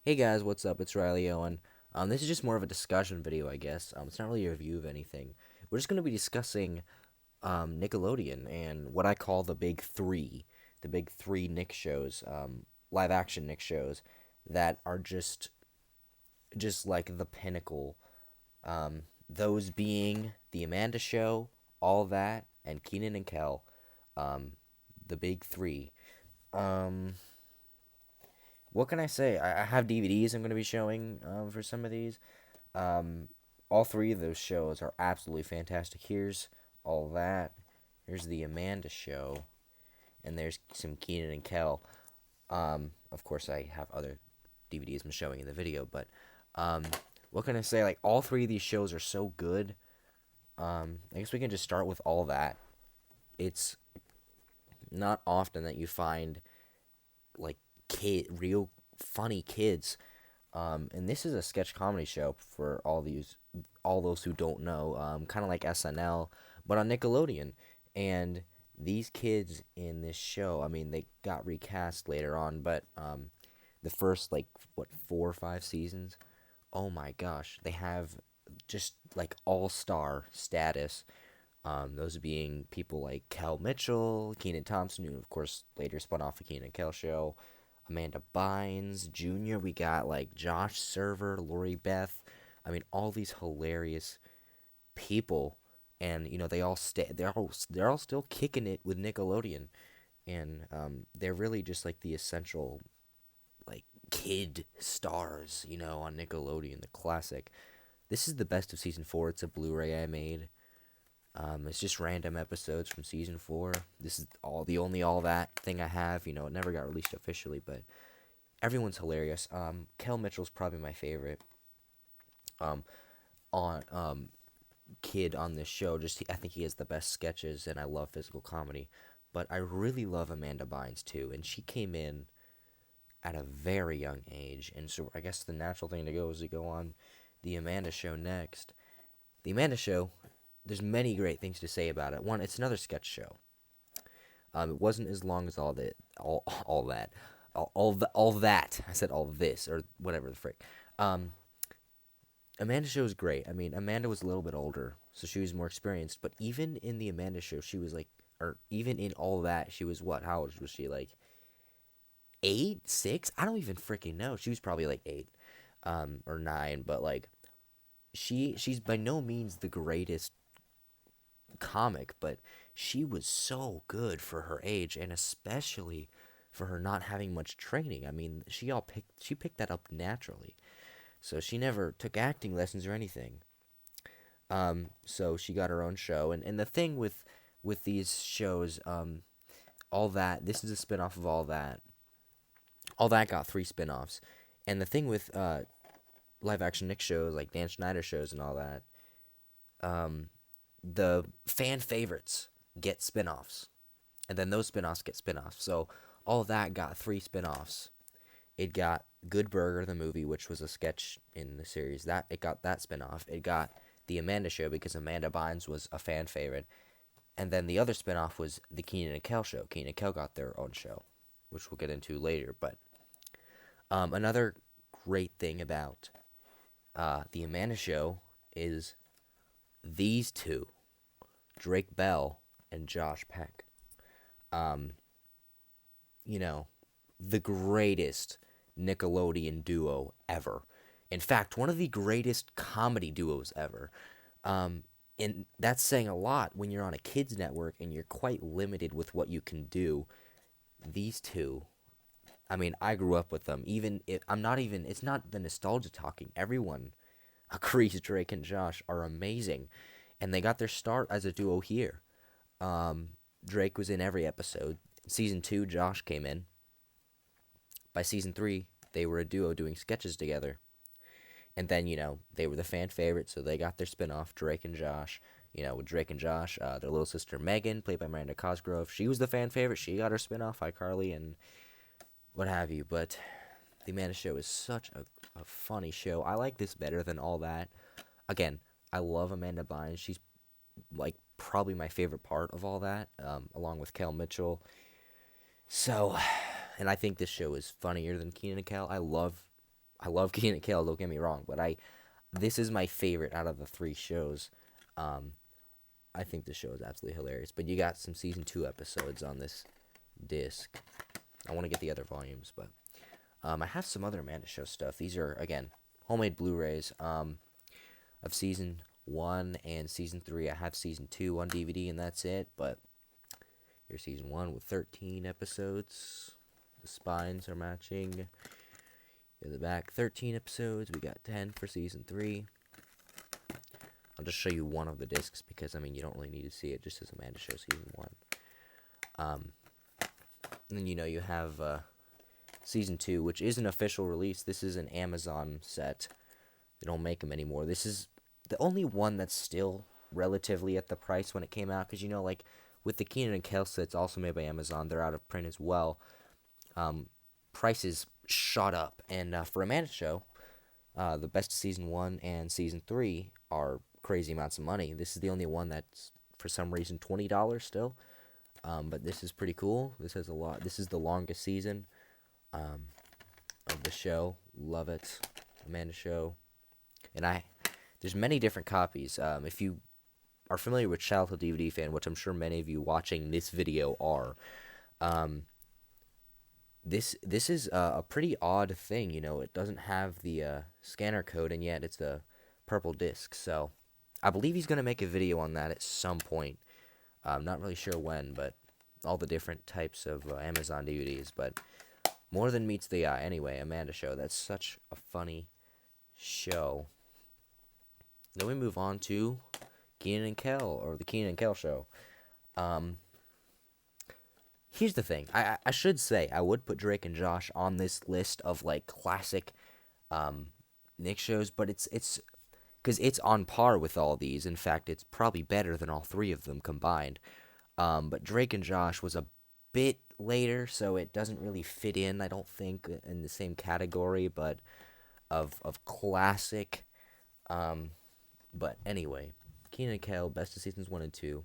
Hey guys, what's up? It's Riley Owen. This is just more of a discussion video, I guess. It's not really a review of anything. We're just going to be discussing Nickelodeon and what I call the big three Nick shows, live action Nick shows that are just like the pinnacle. Those being the Amanda Show, All That, and Keenan and Kel, um, the big three. Um, what can I say? I have DVDs I'm going to be showing for some of these. Um, all three of those shows are absolutely fantastic. Here's All That. Here's the Amanda Show, and there's some Keenan and Kel. Of course, I have other DVDs I'm showing in the video, but um, what can I say? Like all three of these shows are so good. I guess we can just start with All That. It's not often that you find like real funny kids. And this is a sketch comedy show for all those who don't know, kind of like SNL, but on Nickelodeon. And these kids in this show, I mean, they got recast later on, but the first like what 4 or 5 seasons, oh my gosh, they have just like all-star status. Those being people like Kel Mitchell, Keenan Thompson, who of course later spun off the Keenan and Kel show, Amanda Bynes Jr. We got like Josh Server, Lori Beth. I mean, all these hilarious people, and they all they're all still kicking it with Nickelodeon, and they're really just like the essential like kid stars, on Nickelodeon, the classic. This is the best of season 4. It's a Blu-ray I made. It's just random episodes from season 4. This is the only All That thing I have. It never got released officially, but everyone's hilarious. Kel Mitchell's probably my favorite. Um, on kid on this show. I think he has the best sketches, and I love physical comedy. But I really love Amanda Bynes too, and she came in at a very young age, and so I guess the natural thing to go is to go on the Amanda Show next. The Amanda Show, there's many great things to say about it. One, it's another sketch show. It wasn't as long as all that, all that. I said all this or whatever the frick. Um, Amanda Show is great. I mean, Amanda was a little bit older, so she was more experienced. But even in the Amanda Show, she was like, or even in all that, she was what? How old was she? Like 8, 6? I don't even freaking know. She was probably like 8, or 9. But like, she's by no means the greatest comic, but she was so good for her age, and especially for her not having much training. I mean, she picked that up naturally. So she never took acting lessons or anything. So she got her own show, and the thing with these shows, All That, this is a spinoff of All That. All That got 3 spinoffs, and the thing with live action Nick shows like Dan Schneider shows and all that, um, the fan favorites get spinoffs, and then those spinoffs get spinoffs. So All That got 3 spinoffs. It got Good Burger the movie, which was a sketch in the series. That it got that spinoff. It got the Amanda Show because Amanda Bynes was a fan favorite, and then the other spinoff was the Keenan and Kel show. Keenan and Kel got their own show, which we'll get into later. But another great thing about the Amanda Show is these two, Drake Bell and Josh Peck. Um, you know, the greatest Nickelodeon duo ever. In fact, one of the greatest comedy duos ever. And that's saying a lot when you're on a kids network and you're quite limited with what you can do. These two, I mean, I grew up with them. Even if I'm not even, it's not the nostalgia talking. Everyone agrees Drake and Josh are amazing, and they got their start as a duo here. Um, Drake was in every episode. Season 2, Josh came in. By season 3, they were a duo doing sketches together. And then, they were the fan favorite, so they got their spinoff, Drake and Josh. With Drake and Josh, their little sister Megan, played by Miranda Cosgrove, she was the fan favorite. She got her spinoff, iCarly, and what have you. But The Amanda Show is such a funny show. I like this better than All That. Again, I love Amanda Bynes. She's, like, probably my favorite part of All That, along with Kel Mitchell. So, and I think this show is funnier than Keenan and Kel. I love Kenan and Kel, don't get me wrong, but this is my favorite out of the three shows. Um, I think the show is absolutely hilarious. But you got some season 2 episodes on this disc. I want to get the other volumes, but I have some other Amanda Show stuff. These are, again, homemade Blu-rays of season 1 and season 3. I have season 2 on DVD, and that's it. But here's season 1 with 13 episodes. The spines are matching. In the back, 13 episodes. We got 10 for season 3. I'll just show you one of the discs because, I mean, you don't really need to see it. Just as Amanda Show season 1. And then, you have season 2, which is an official release. This is an Amazon set. They don't make them anymore. This is the only one that's still relatively at the price when it came out. Because, like, with the Kenan and Kel sets, also made by Amazon, they're out of print as well. Prices shot up. And for Amanda Show, the best of season 1 and season 3 are crazy amounts of money. This is the only one that's, for some reason, $20 still. But this is pretty cool. This has a lot. This is the longest season of the show. Love it. Amanda Show. And there's many different copies. If you are familiar with Childhood DVD Fan, which I'm sure many of you watching this video are, this is a pretty odd thing. It doesn't have the scanner code, and yet it's a purple disc. So I believe he's going to make a video on that at some point. I'm not really sure when, but all the different types of Amazon DVDs. But more than meets the eye. Anyway, Amanda Show. That's such a funny show. Then we move on to Kenan and Kel, or the Kenan and Kel Show. Here's the thing. I should say I would put Drake and Josh on this list of like classic Nick shows, but it's because it's on par with all these. In fact, it's probably better than all three of them combined. But Drake and Josh was a bit later, so it doesn't really fit in, I don't think, in the same category, but of classic. But anyway, Kenan and Kel, best of seasons 1 and 2.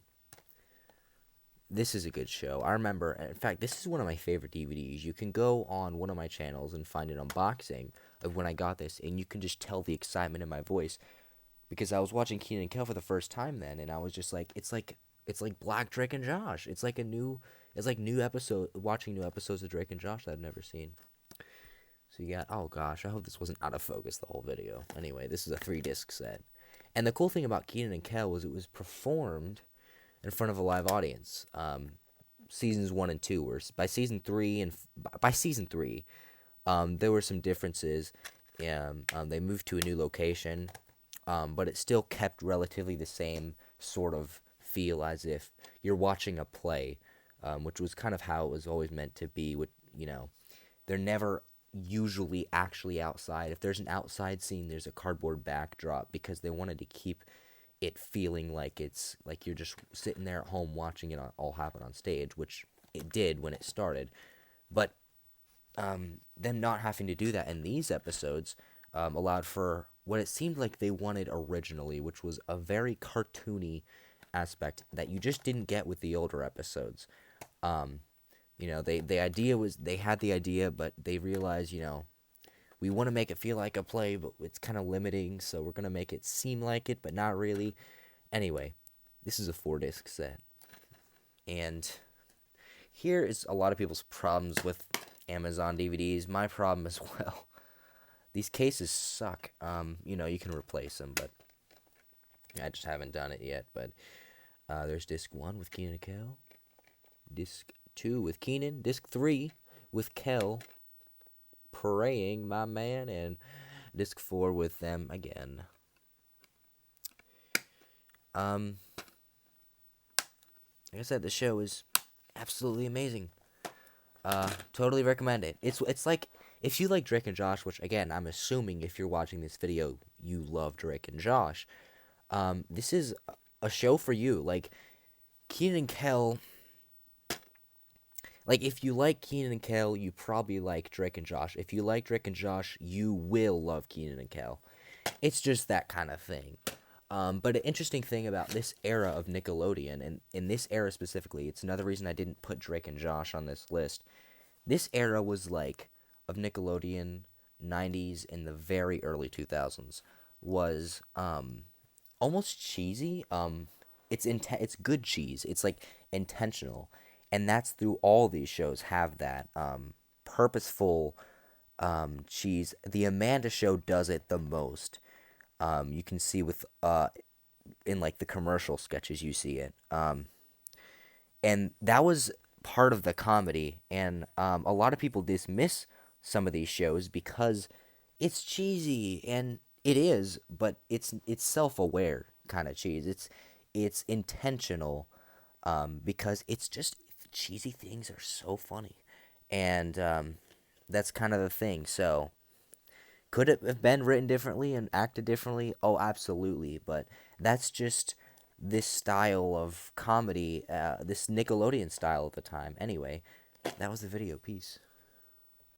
This is a good show. I remember, in fact, this is one of my favorite DVDs. You can go on one of my channels and find an unboxing of when I got this, and you can just tell the excitement in my voice. Because I was watching Kenan and Kel for the first time then, and I was just like, it's like Black Drake and Josh. It's like new episode, watching new episodes of Drake and Josh that I've never seen. So you got, oh gosh, I hope this wasn't out of focus the whole video. Anyway, this is a 3-disc set. And the cool thing about Kenan and Kel was it was performed in front of a live audience. Seasons 1 and 2 were, by season 3, there were some differences. They moved to a new location. But it still kept relatively the same sort of feel as if you're watching a play, which was kind of how it was always meant to be. They're never usually actually outside. If there's an outside scene, there's a cardboard backdrop because they wanted to keep it feeling like it's like you're just sitting there at home watching it all happen on stage, which it did when it started. But them not having to do that in these episodes allowed for what it seemed like they wanted originally, which was a very cartoony aspect that you just didn't get with the older episodes. The idea was, they had the idea, but they realized, we want to make it feel like a play, but it's kind of limiting, so we're going to make it seem like it, but not really. Anyway, this is a 4-disc set. And here is a lot of people's problems with Amazon DVDs. My problem as well. These cases suck. You can replace them, but I just haven't done it yet. But there's disc 1 with Kenan and Kel, disc 2 with Kenan, disc 3 with Kel praying, my man, and disc 4 with them again. Like I said, the show is absolutely amazing. Totally recommend it. It's like, if you like Drake and Josh, which again, I'm assuming if you're watching this video, you love Drake and Josh, this is a show for you. Like, Kenan and Kel, like, if you like Kenan and Kel, you probably like Drake and Josh. If you like Drake and Josh, you will love Kenan and Kel. It's just that kind of thing. But an interesting thing about this era of Nickelodeon, and in this era specifically, it's another reason I didn't put Drake and Josh on this list. This era was like, of Nickelodeon, 90s and the very early 2000s was almost cheesy. It's good cheese. It's like intentional, and that's through all these shows have that purposeful cheese. The Amanda Show does it the most. You can see with in like the commercial sketches you see it. And that was part of the comedy. And a lot of people dismiss some of these shows because it's cheesy, and it is, but it's self aware kind of cheese. It's intentional because it's just cheesy things are so funny, and that's kind of the thing. So could it have been written differently and acted differently? Oh, absolutely. But that's just this style of comedy, this Nickelodeon style at the time. Anyway, that was the video. Peace.